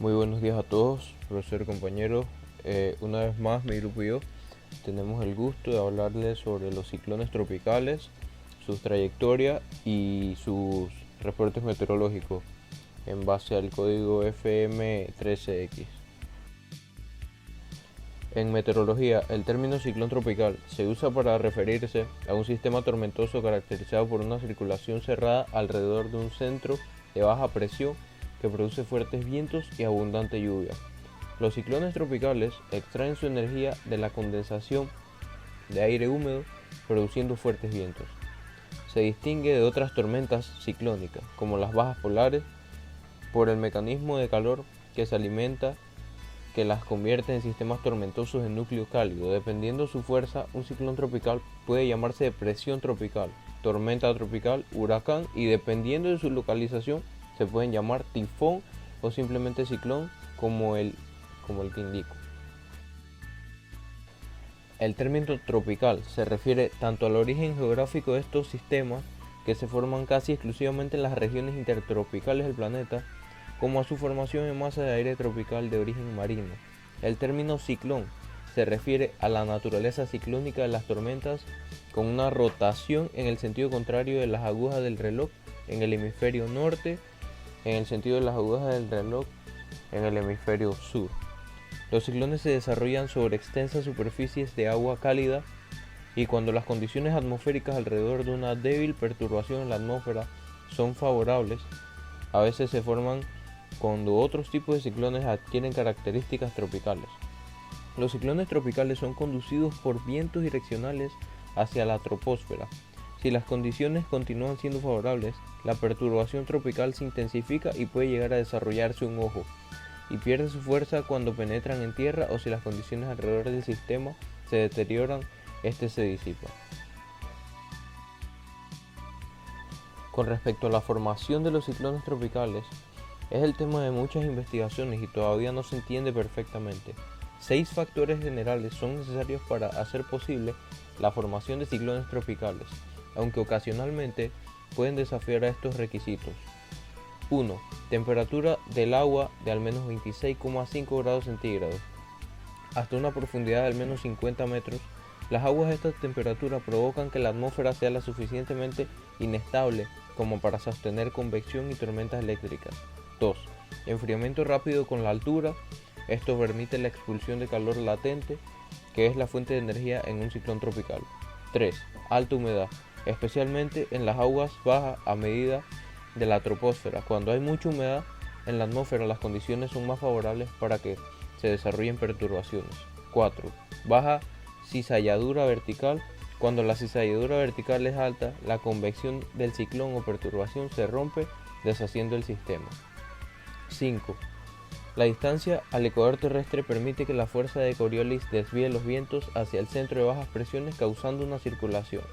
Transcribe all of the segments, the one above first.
Muy buenos días a todos, profesor y compañeros. Una vez más, mi grupo y yo tenemos el gusto de hablarles sobre los ciclones tropicales, sus trayectorias y sus reportes meteorológicos en base al código FM13X. En meteorología, el término ciclón tropical se usa para referirse a un sistema tormentoso caracterizado por una circulación cerrada alrededor de un centro de baja presión que produce fuertes vientos y abundante lluvia. Los ciclones tropicales extraen su energía de la condensación de aire húmedo, produciendo fuertes vientos. Se distingue de otras tormentas ciclónicas, como las bajas polares, por el mecanismo de calor que se alimenta que las convierte en sistemas tormentosos en núcleo cálido. Dependiendo su fuerza, un ciclón tropical puede llamarse depresión tropical, tormenta tropical, huracán y dependiendo de su localización se pueden llamar tifón o simplemente ciclón como el que indico. El término tropical se refiere tanto al origen geográfico de estos sistemas que se forman casi exclusivamente en las regiones intertropicales del planeta, como a su formación en masa de aire tropical de origen marino. El término ciclón se refiere a la naturaleza ciclónica de las tormentas con una rotación en el sentido contrario de las agujas del reloj en el hemisferio norte, en el sentido de las agujas del reloj en el hemisferio sur. Los ciclones se desarrollan sobre extensas superficies de agua cálida y cuando las condiciones atmosféricas alrededor de una débil perturbación en la atmósfera son favorables, a veces se forman cuando otros tipos de ciclones adquieren características tropicales. Los ciclones tropicales son conducidos por vientos direccionales hacia la troposfera. Si las condiciones continúan siendo favorables, la perturbación tropical se intensifica y puede llegar a desarrollarse un ojo, y pierde su fuerza cuando penetran en tierra o si las condiciones alrededor del sistema se deterioran, este se disipa. Con respecto a la formación de los ciclones tropicales, es el tema de muchas investigaciones y todavía no se entiende perfectamente. 6 factores generales son necesarios para hacer posible la formación de ciclones tropicales, aunque ocasionalmente pueden desafiar a estos requisitos. 1. Temperatura del agua de al menos 26,5 grados centígrados. Hasta una profundidad de al menos 50 metros, las aguas a esta temperatura provocan que la atmósfera sea lo suficientemente inestable como para sostener convección y tormentas eléctricas. 2. Enfriamiento rápido con la altura. Esto permite la expulsión de calor latente, que es la fuente de energía en un ciclón tropical. 3. Alta humedad, especialmente en las aguas bajas a medida de la troposfera. Cuando hay mucha humedad en la atmósfera, las condiciones son más favorables para que se desarrollen perturbaciones. 4. Baja cizalladura vertical. Cuando la cizalladura vertical es alta, la convección del ciclón o perturbación se rompe, deshaciendo el sistema. 5. La distancia al ecuador terrestre permite que la fuerza de Coriolis desvíe los vientos hacia el centro de bajas presiones causando una circulación.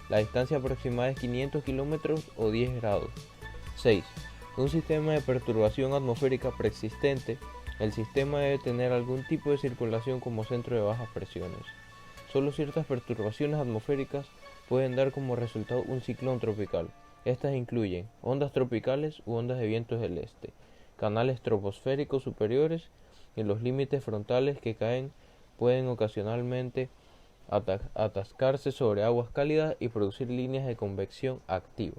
La distancia aproximada es 500 km o 10 grados. 6. Un sistema de perturbación atmosférica preexistente. El sistema debe tener algún tipo de circulación como centro de bajas presiones. Solo ciertas perturbaciones atmosféricas pueden dar como resultado un ciclón tropical. Estas incluyen ondas tropicales u ondas de vientos del este, canales troposféricos superiores y los límites frontales que caen pueden ocasionalmente atascarse sobre aguas cálidas y producir líneas de convección activa.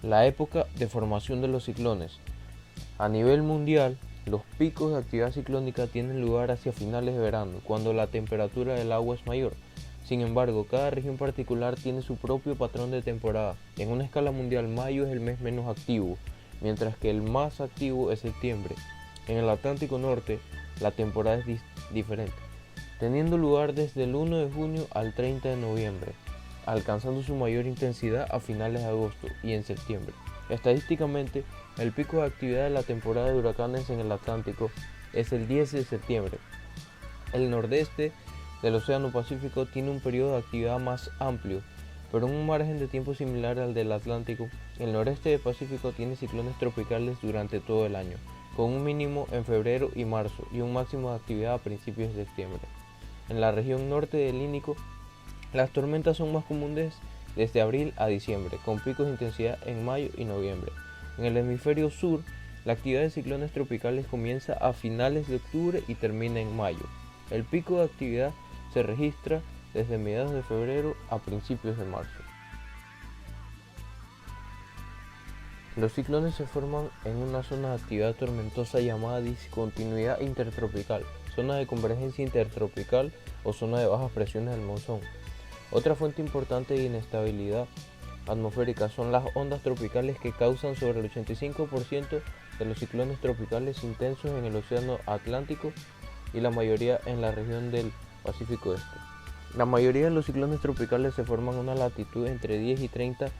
La época de formación de los ciclones. A nivel mundial, los picos de actividad ciclónica tienen lugar hacia finales de verano, cuando la temperatura del agua es mayor. Sin embargo, cada región particular tiene su propio patrón de temporada. En una escala mundial, mayo es el mes menos activo, mientras que el más activo es septiembre. En el Atlántico Norte, la temporada es diferente, teniendo lugar desde el 1 de junio al 30 de noviembre, alcanzando su mayor intensidad a finales de agosto y en septiembre. Estadísticamente, el pico de actividad de la temporada de huracanes en el Atlántico es el 10 de septiembre. El nordeste del Océano Pacífico tiene un periodo de actividad más amplio, pero en un margen de tiempo similar al del Atlántico. El noreste del Pacífico tiene ciclones tropicales durante todo el año, con un mínimo en febrero y marzo y un máximo de actividad a principios de septiembre. En la región norte del Índico, las tormentas son más comunes desde abril a diciembre, con picos de intensidad en mayo y noviembre. En el hemisferio sur, la actividad de ciclones tropicales comienza a finales de octubre y termina en mayo. El pico de actividad se registra desde mediados de febrero a principios de marzo. Los ciclones se forman en una zona de actividad tormentosa llamada discontinuidad intertropical, zona de convergencia intertropical o zona de bajas presiones del monzón. Otra fuente importante de inestabilidad atmosférica son las ondas tropicales que causan sobre el 85% de los ciclones tropicales intensos en el océano Atlántico y la mayoría en la región del Pacífico Este. La mayoría de los ciclones tropicales se forman a una latitud entre 10 y 30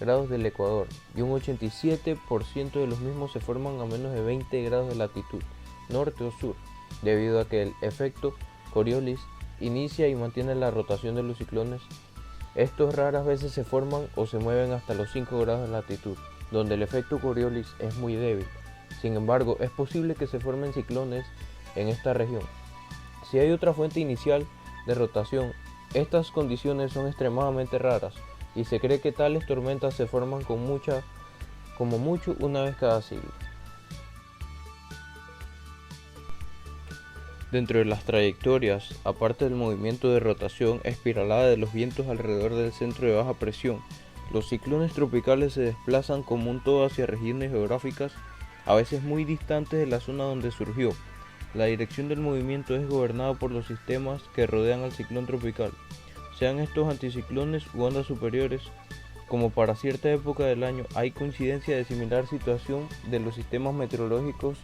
grados del ecuador y un 87% de los mismos se forman a menos de 20 grados de latitud, norte o sur, debido a que el efecto Coriolis inicia y mantiene la rotación de los ciclones. Estos raras veces se forman o se mueven hasta los 5 grados de latitud, donde el efecto Coriolis es muy débil. Sin embargo, es posible que se formen ciclones en esta región. Si hay otra fuente inicial de rotación, estas condiciones son extremadamente raras y se cree que tales tormentas se forman como mucho una vez cada siglo. Dentro de las trayectorias, aparte del movimiento de rotación espiralada de los vientos alrededor del centro de baja presión, los ciclones tropicales se desplazan como un todo hacia regiones geográficas a veces muy distantes de la zona donde surgió. La dirección del movimiento es gobernada por los sistemas que rodean al ciclón tropical, sean estos anticiclones u ondas superiores. Como para cierta época del año hay coincidencia de similar situación de los sistemas meteorológicos,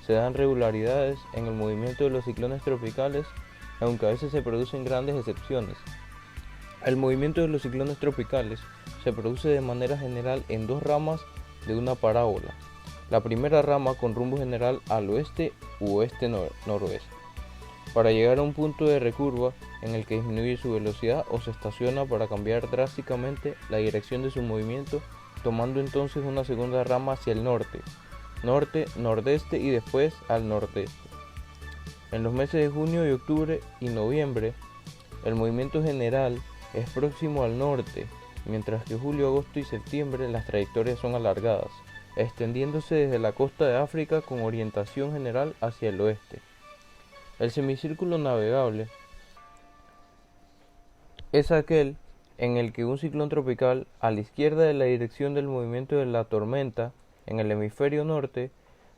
se dan regularidades en el movimiento de los ciclones tropicales, aunque a veces se producen grandes excepciones. El movimiento de los ciclones tropicales se produce de manera general en dos ramas de una parábola. La primera rama con rumbo general al oeste u oeste-noroeste, para llegar a un punto de recurva en el que disminuye su velocidad o se estaciona para cambiar drásticamente la dirección de su movimiento, tomando entonces una segunda rama hacia el norte, nordeste y después al nordeste. En los meses de junio y octubre y noviembre, el movimiento general es próximo al norte, mientras que julio, agosto y septiembre las trayectorias son alargadas, extendiéndose desde la costa de África con orientación general hacia el oeste. El semicírculo navegable es aquel en el que un ciclón tropical a la izquierda de la dirección del movimiento de la tormenta en el hemisferio norte,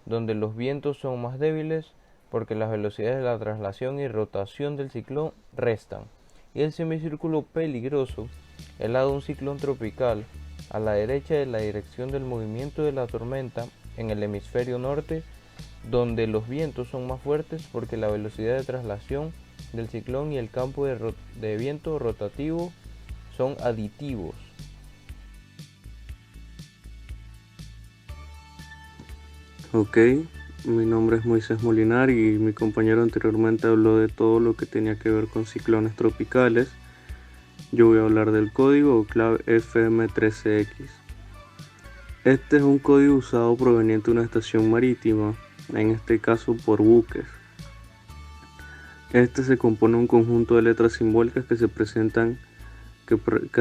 donde los vientos son más débiles porque las velocidades de la traslación y rotación del ciclón restan, y el semicírculo peligroso, el lado de un ciclón tropical a la derecha de la dirección del movimiento de la tormenta en el hemisferio norte, donde los vientos son más fuertes porque la velocidad de traslación del ciclón y el campo de viento rotativo son aditivos. Ok, mi nombre es Moisés Molinar y mi compañero anteriormente habló de todo lo que tenía que ver con ciclones tropicales. Yo voy a hablar del código o clave FM13X. Este es un código usado proveniente de una estación marítima, en este caso por buques. Este se compone de un conjunto de letras simbólicas que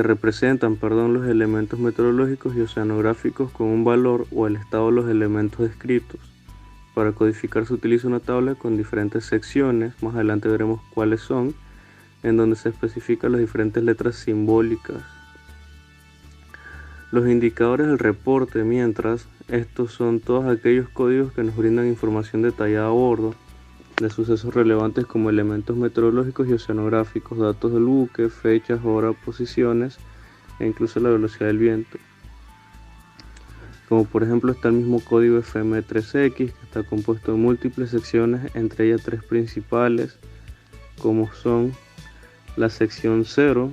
representan los elementos meteorológicos y oceanográficos con un valor o el estado de los elementos descritos. Para codificar se utiliza una tabla con diferentes secciones, más adelante veremos cuáles son, en donde se especifican las diferentes letras simbólicas. Los indicadores del reporte, mientras, estos son todos aquellos códigos que nos brindan información detallada a bordo de sucesos relevantes como elementos meteorológicos y oceanográficos, datos del buque, fechas, horas, posiciones e incluso la velocidad del viento. Como por ejemplo está el mismo código FM13X, que está compuesto de múltiples secciones, entre ellas tres principales, como son la sección 0,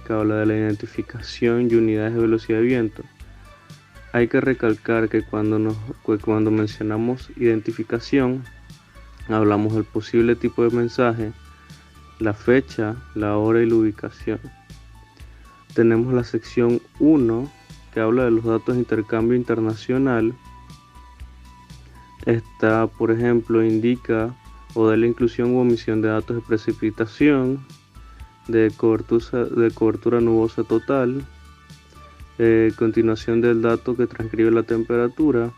que habla de la identificación y unidades de velocidad de viento. Hay que recalcar que cuando mencionamos identificación, hablamos del posible tipo de mensaje, la fecha, la hora y la ubicación. Tenemos la sección 1, que habla de los datos de intercambio internacional. Esta, por ejemplo, indica o da la inclusión u omisión de datos de precipitación, de cobertura nubosa total, Continuación del dato que transcribe la temperatura.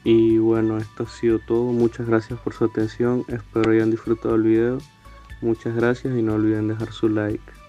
Y bueno, esto ha sido todo. Muchas gracias por su atención. Espero hayan disfrutado el video. Muchas gracias y no olviden dejar su like.